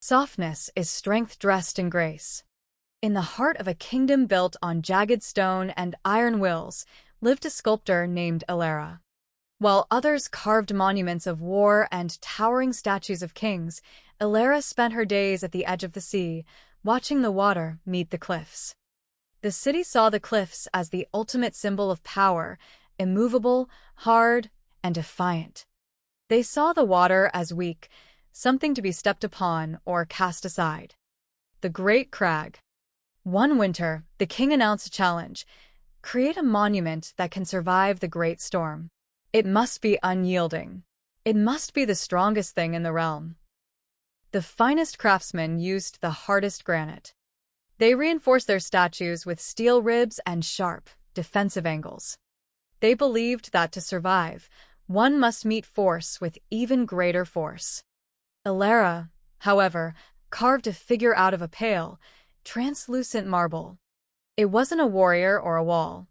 Softness is strength dressed in grace. In the heart of a kingdom built on jagged stone and iron wills lived a sculptor named Elara. While others carved monuments of war and towering statues of kings, Elara spent her days at the edge of the sea, watching the water meet the cliffs. The city saw the cliffs as the ultimate symbol of power, immovable, hard, and defiant. They saw the water as weak, something to be stepped upon or cast aside. The Great Crag. One winter, the king announced a challenge: create a monument that can survive the great storm. It must be unyielding. It must be the strongest thing in the realm. The finest craftsmen used the hardest granite. They reinforced their statues with steel ribs and sharp, defensive angles. They believed that to survive, one must meet force with even greater force. Elara, however, carved a figure out of a pale, translucent marble. It wasn't a warrior or a wall.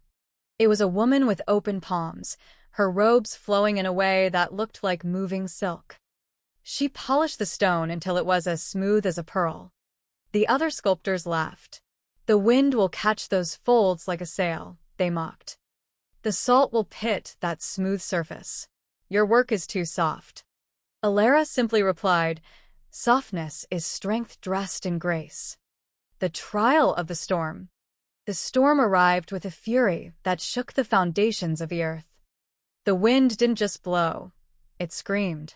It was a woman with open palms, her robes flowing in a way that looked like moving silk. She polished the stone until it was as smooth as a pearl. The other sculptors laughed. "The wind will catch those folds like a sail," they mocked. "The salt will pit that smooth surface. Your work is too soft." Elara simply replied, "Softness is strength dressed in grace." The trial of the storm. The storm arrived with a fury that shook the foundations of the earth. The wind didn't just blow, it screamed.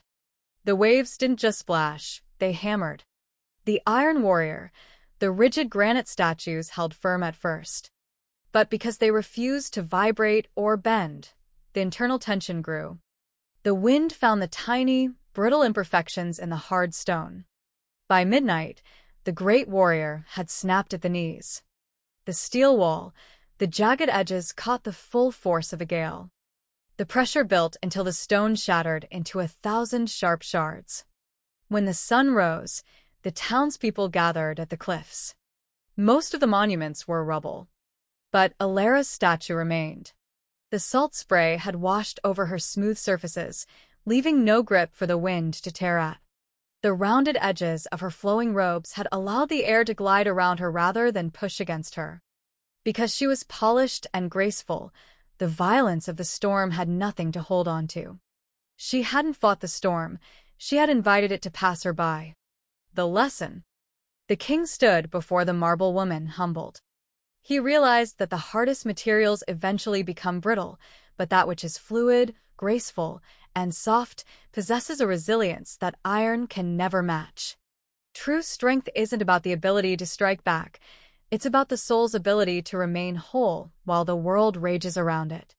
The waves didn't just splash, they hammered. The iron warrior, the rigid granite statues held firm at first. But because they refused to vibrate or bend, the internal tension grew. The wind found the tiny, brittle imperfections in the hard stone. By midnight, the great warrior had snapped at the knees. The steel wall, the jagged edges caught the full force of a gale. The pressure built until the stone shattered into 1,000 sharp shards. When the sun rose, the townspeople gathered at the cliffs. Most of the monuments were rubble. But Elara's statue remained. The salt spray had washed over her smooth surfaces, leaving no grip for the wind to tear at. The rounded edges of her flowing robes had allowed the air to glide around her rather than push against her. Because she was polished and graceful, the violence of the storm had nothing to hold on to. She hadn't fought the storm, she had invited it to pass her by. The lesson. The king stood before the marble woman, humbled. He realized that the hardest materials eventually become brittle, but that which is fluid, graceful, and soft possesses a resilience that iron can never match. True strength isn't about the ability to strike back, it's about the soul's ability to remain whole while the world rages around it.